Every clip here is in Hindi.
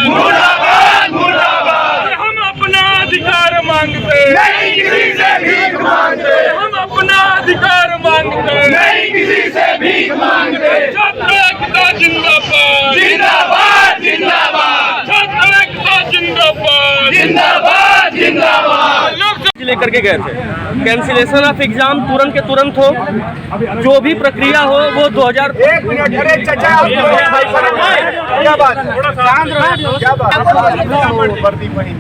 मुर्दाबाद मुर्दाबाद। हम अपना अधिकार मांगते नहीं किसी से भीख मांगते। हम अपना अधिकार मांगते नहीं किसी से भीख मांगते। छात्र एकता जिंदाबाद जिंदाबाद जिंदाबाद। छात्र एकता जिंदाबाद जिंदाबाद जिंदाबाद। लेकर के गए थे कैंसिलेशन ऑफ एग्जाम तुरंत के तुरंत हो, जो भी प्रक्रिया हो वो 2000।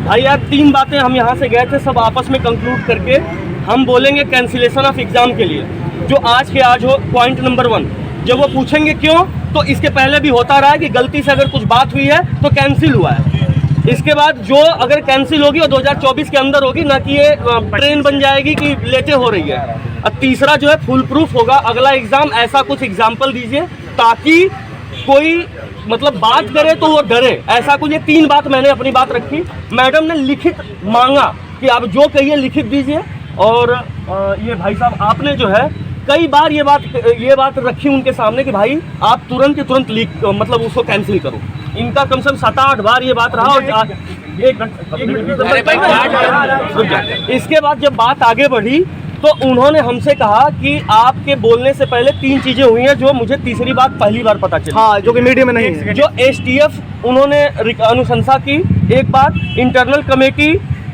भाई यार 3 बातें हम यहाँ से गए थे, सब आपस में कंक्लूड करके हम बोलेंगे कैंसिलेशन ऑफ एग्जाम के लिए जो आज के आज हो। पॉइंट नंबर 1, जब वो पूछेंगे क्यों, तो इसके पहले भी होता रहा है कि गलती से अगर कुछ बात हुई है तो कैंसिल हुआ है। इसके बाद जो अगर कैंसिल होगी वो 2024 के अंदर होगी, ना कि ये ट्रेन बन जाएगी कि लेटे हो रही है। अब तीसरा जो है फुल प्रूफ होगा अगला एग्जाम। ऐसा कुछ एग्जाम्पल दीजिए ताकि कोई मतलब बात करे तो वो डरे, ऐसा कुछ। ये 3 बात मैंने अपनी बात रखी। मैडम ने लिखित मांगा कि आप जो कहिए लिखित दीजिए। और ये भाई साहब आपने जो है कई बार ये बात रखी उनके सामने कि भाई आप तुरंत के तुरंत मतलब उसको कैंसिल करो। इनका कम से कम 7-8 बार ये बात रहा। और इसके बाद जब बात आगे बढ़ी तो उन्होंने हमसे कहा कि आपके बोलने से पहले 3 चीजें हुई हैं जो मुझे तीसरी बात पहली बार पता चली। हाँ, जो कि मीडिया में नहीं है। जो STF उन्होंने अनुशंसा की, एक बात इंटरनल कमेटी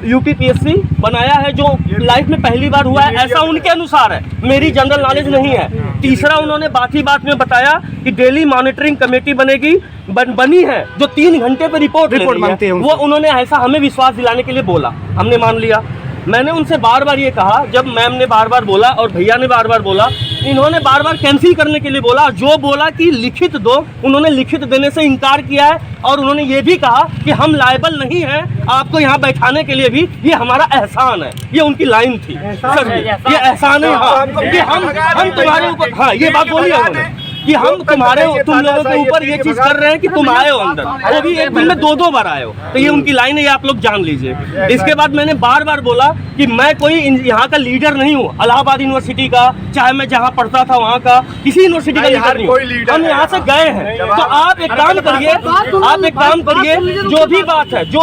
UPPSC बनाया है जो लाइफ में पहली बार हुआ है, ऐसा उनके अनुसार है, मेरी जनरल नॉलेज नहीं है। तीसरा उन्होंने बात में बताया कि डेली मॉनिटरिंग कमेटी बनेगी, बनी है जो 3 घंटे पे रिपोर्ट मांगते हैं। वो उन्होंने ऐसा हमें विश्वास दिलाने के लिए बोला, हमने मान लिया। मैंने उनसे बार बार ये कहा, जब मैम ने बार बार बोला और भैया ने बार बार बोला, इन्होंने बार बार कैंसिल करने के लिए बोला। जो बोला कि लिखित दो, उन्होंने लिखित देने से इनकार किया है। और उन्होंने ये भी कहा कि हम लायबल नहीं हैं आपको यहाँ बैठाने के लिए, भी ये हमारा एहसान है। ये उनकी लाइन थी सर, ये एहसान है। हाँ, कि हम तुम्हारे ऊपर, हाँ ये बात बोली है उन्होंने कि हम तुम लोगों के ऊपर ये चीज कर रहे हैं कि तुम आए हो अंदर, वो भी एक दिन में 2-2 बार आए हो। तो ये उनकी लाइन है, ये आप लोग जान लीजिए। इसके बाद मैंने बार बार बोला कि मैं कोई यहाँ का लीडर नहीं हूँ, इलाहाबाद यूनिवर्सिटी का, चाहे मैं जहाँ पढ़ता था वहाँ का, किसी यूनिवर्सिटी का लीडर नहीं हूँ। हम यहाँ से गए हैं। तो आप एक काम करिए, जो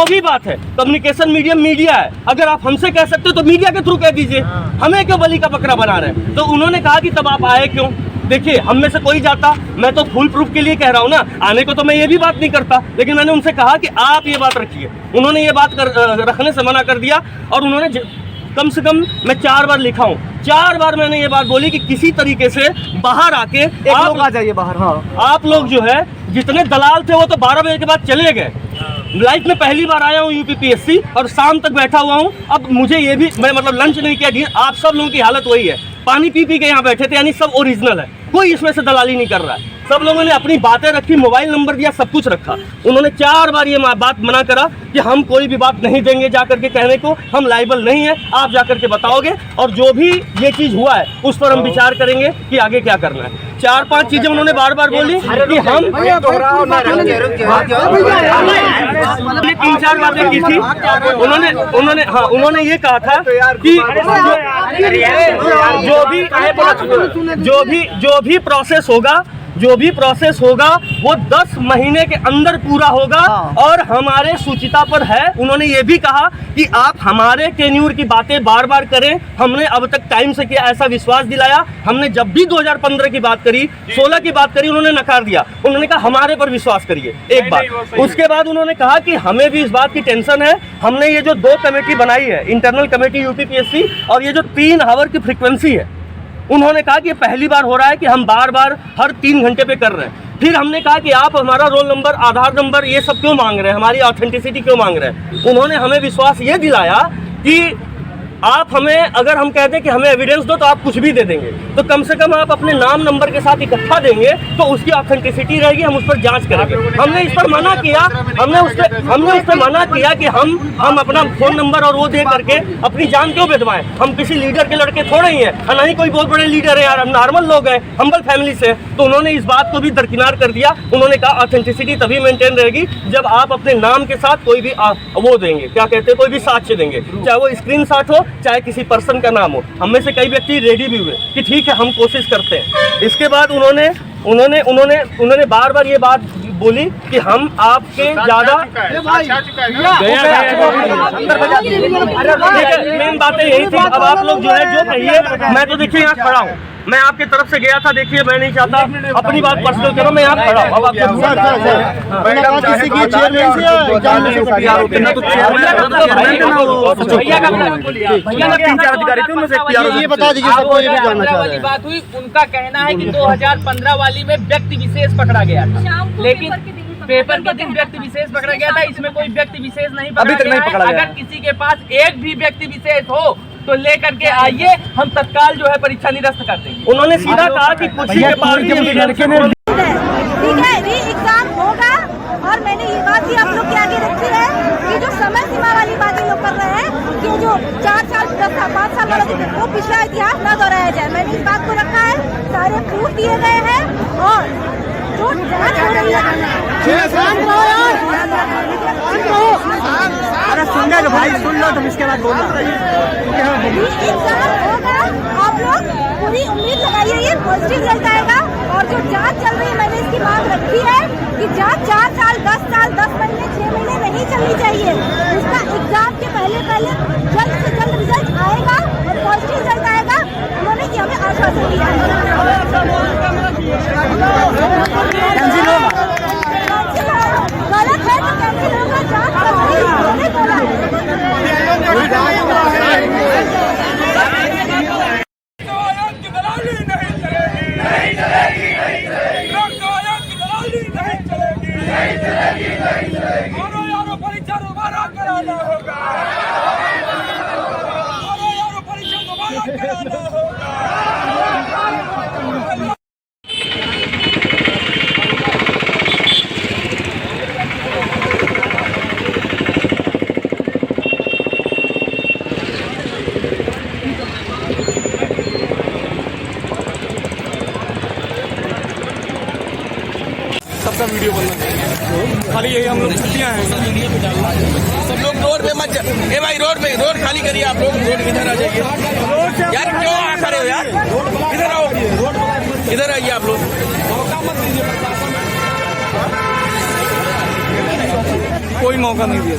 भी बात है कम्युनिकेशन मीडियम मीडिया है, अगर आप हमसे कह सकते हो तो मीडिया के थ्रू कह दीजिए, हमें क्यों बलि का बकरा बना रहे हैं। तो उन्होंने कहा कि तब आप आए क्यों। देखिए, हम में से कोई जाता, मैं तो फुल प्रूफ के लिए कह रहा हूँ ना, आने को तो मैं ये भी बात नहीं करता, लेकिन मैंने उनसे कहा कि आप ये बात रखिए। उन्होंने ये बात रखने से मना कर दिया। और उन्होंने कम से कम मैं 4 बार लिखा हूँ, 4 बार मैंने ये बात बोली कि किसी तरीके से बाहर आके आप आ जाइए बाहर। हाँ, आप लोग जो है जितने दलाल थे वो तो 12 बजे के बाद चले गए। लाइफ में पहली बार आया हूँ UPPSC और शाम तक बैठा हुआ हूँ। अब मुझे ये भी, मैं मतलब लंच नहीं किया। आप सब लोगों की हालत वही है, पानी पी के यहाँ बैठे थे, यानी सब ओरिजिनल है, कोई इसमें से दलाली नहीं कर रहा है। सब लोगों ने अपनी बातें रखी, मोबाइल नंबर दिया, सब कुछ रखा। उन्होंने 4 बार ये बात मना करा कि हम कोई भी बात नहीं देंगे जाकर के कहने को, हम लायबल नहीं है, आप जाकर के बताओगे। और जो भी ये चीज़ हुआ है उस पर हम विचार करेंगे कि आगे क्या करना है। 4-5 चीजें उन्होंने बार बार बोली कि हम 3-4 बातें की थी। उन्होंने ये कहा था कि जो भी प्रोसेस होगा वो 10 महीने के अंदर पूरा होगा। और हमारे सूचिता पर है। उन्होंने ये भी कहा कि आप हमारे टेन्यूर की बातें बार बार करें, हमने अब तक टाइम से किया, ऐसा विश्वास दिलाया। हमने जब भी 2015 की बात करी, 16 की बात करी, उन्होंने नकार दिया। उन्होंने कहा हमारे पर विश्वास करिए, एक बात। उसके बाद उन्होंने कहा कि हमें भी इस बात की टेंशन है, हमने ये जो 2 कमेटी बनाई है, इंटरनल कमेटी UPPSC और ये जो 3 आवर की फ्रिक्वेंसी है, उन्होंने कहा कि ये पहली बार हो रहा है कि हम बार बार हर 3 घंटे पे कर रहे हैं। फिर हमने कहा कि आप हमारा रोल नंबर, आधार नंबर, ये सब क्यों मांग रहे हैं, हमारी ऑथेंटिसिटी क्यों मांग रहे हैं। उन्होंने हमें विश्वास ये दिलाया कि आप हमें, अगर हम कहते हैं कि हमें एविडेंस दो तो आप कुछ भी दे देंगे, तो कम से कम आप अपने नाम नंबर के साथ इकट्ठा देंगे तो उसकी ऑथेंटिसिटी रहेगी, हम उस पर जांच करेंगे। हमने इस पर मना किया, हमने उस पर मना किया कि हम अपना फोन नंबर और वो दे करके अपनी जान क्यों बेदवाएं। हम किसी लीडर के लड़के थोड़े ही हैं, ना ही कोई बहुत बड़े लीडर है यार, हम नॉर्मल लोग हैं, हम्बल फैमिली से। तो उन्होंने इस बात को भी दरकिनार कर दिया। उन्होंने कहा ऑथेंटिसिटी तभी मेंटेन रहेगी जब आप अपने नाम के साथ कोई भी वो देंगे, क्या कहते हैं, कोई भी साक्ष्य देंगे, चाहे वो स्क्रीनशॉट हो चाहे किसी पर्सन का नाम हो। हम में से कई व्यक्ति रेडी भी हुए कि ठीक है हम कोशिश करते हैं। इसके बाद उन्होंने बार ये बात बोली कि हम आपके ज्यादा मेन बातें यही थी। अब आप लोग जो है जो कहिए, मैं तो देखिए यहाँ खड़ा हूँ, मैं आपकी तरफ से गया था। देखिए मैं नहीं चाहता अपनी बात पर्सनल करो, मैं यहाँ खड़ा हूँ। अब आप ये बता दीजिए सबको, ये भी जानना चाह रहे हैं। बात हुई, उनका कहना है कि 2015 वाली में व्यक्ति विशेष पकड़ा गया था, लेकिन पेपर के दिन व्यक्ति विशेष पकड़ा गया था। इसमें कोई व्यक्ति विशेष नहीं पकड़ा गया है। अगर किसी के पास एक भी व्यक्ति विशेष हो तो लेकर के आइए, हम तत्काल जो है परीक्षा निरस्त कर देंगे। उन्होंने सीधा कहा कि कुछ के पास ठीक है, री एग्जाम होगा। और मैंने ये बात भी आप लोग के आगे रखी है कि जो समय सीमा वाली बातें लोग कर रहे हैं कि जो 4 साल 10 साल 5 साल वाला वो पिछला इतिहास न दोहराया जाए। मैंने इस बात को रखा है, सारे प्रूफ दिए गए हैं। और जो जांच हो रही है, अरे सुन ले भाई, सुन लो तुम, इसके बाद बोलो। एग्जाम होगा, आप लोग पूरी उम्मीद लगाइए, ये पॉजिटिव रिजल्ट आएगा। और जो जांच चल रही है, मैंने इसकी मांग रखी है कि जांच 4 साल 10 महीने 6 महीने नहीं चलनी चाहिए। उसका एग्जाम के पहले जल्द से जल्द रिजल्ट आएगा और पॉजिटिव रिजल्ट आएगा। उन्होंने कि हमें आश्वासन दिया है। गलत है तो कैंसिल होगा, जांच कर रही है, उन्होंने बोला परीक्षा दोबारा कराना होगा। परीक्षा दोबारा कराना होगा। सबका वीडियो बनना चाहिए, खाली यही हम लोग छुट्टियाँ हैं। सब लोग रोड पे मत ए भाई, रोड खाली करिए। आप लोग रोड इधर आ जाइए यार, क्यों आ खड़े हो यार, इधर आओ, इधर आइए आप लोग। कोई मौका नहीं दिया।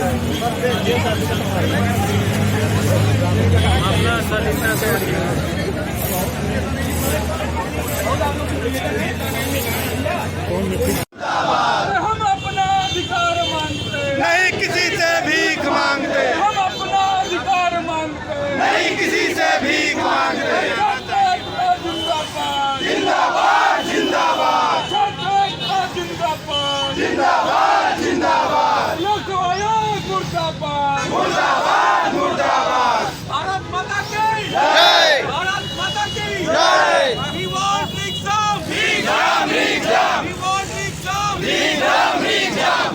हम अपना अधिकार मांगते नहीं किसी से भीख मांगते, हम अपना अधिकार मांगते नहीं किसी से भीख मांगते। छात्र एकता जिंदाबाद, जिंदाबाद जिंदाबाद, छात्र एकता जिंदाबाद, जिंदाबाद जिंदाबाद, लोक आयोग मुर्दाबाद, मुर्दाबाद मुर्दाबाद। भारत माता की जय, भारत माता की जय। We want exam, exam, exam, we want exam, exam, exam।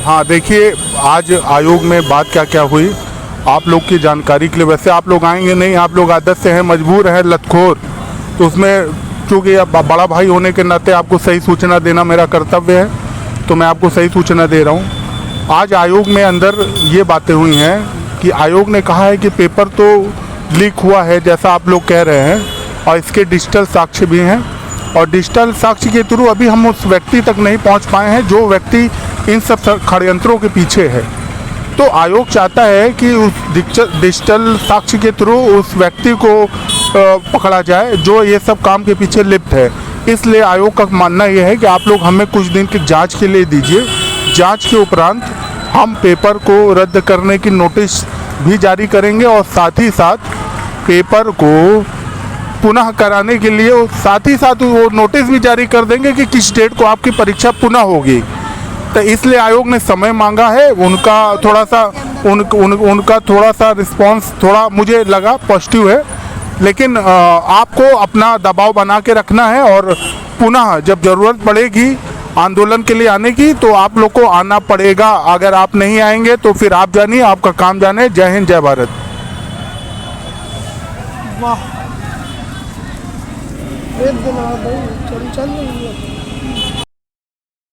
हाँ देखिए आज आयोग में बात क्या क्या हुई आप लोग की जानकारी के लिए। वैसे आप लोग आएंगे नहीं, आप लोग आदत से हैं, मजबूर हैं, लतखोर, तो उसमें चूँकि अब बड़ा भाई होने के नाते आपको सही सूचना देना मेरा कर्तव्य है, तो मैं आपको सही सूचना दे रहा हूँ। आज आयोग में अंदर ये बातें हुई हैं कि आयोग ने कहा है कि पेपर तो लीक हुआ है जैसा आप लोग कह रहे हैं, और इसके डिजिटल साक्ष्य भी हैं, और डिजिटल साक्ष्य के थ्रू अभी हम उस व्यक्ति तक नहीं पहुंच पाए हैं जो व्यक्ति इन सब षड्यंत्रों के पीछे है। तो आयोग चाहता है कि उस डिजिटल साक्ष्य के थ्रू उस व्यक्ति को पकड़ा जाए जो ये सब काम के पीछे लिप्त है। इसलिए आयोग का मानना यह है कि आप लोग हमें कुछ दिन की जांच के लिए दीजिए। जांच के उपरांत हम पेपर को रद्द करने की नोटिस भी जारी करेंगे और साथ ही साथ पेपर को पुनः कराने के लिए साथ ही साथ वो नोटिस भी जारी कर देंगे कि किस डेट को आपकी परीक्षा पुनः होगी। तो इसलिए आयोग ने समय मांगा है। उनका थोड़ा सा उनका थोड़ा सा रिस्पांस थोड़ा मुझे लगा पॉजिटिव है, लेकिन आपको अपना दबाव बना के रखना है और पुनः जब ज़रूरत पड़ेगी आंदोलन के लिए आने की तो आप लोग को आना पड़ेगा। अगर आप नहीं आएंगे तो फिर आप जानिए, आपका काम जाने। जय हिंद, जय भारत। वाह, एक दिन आ गई चल रही है।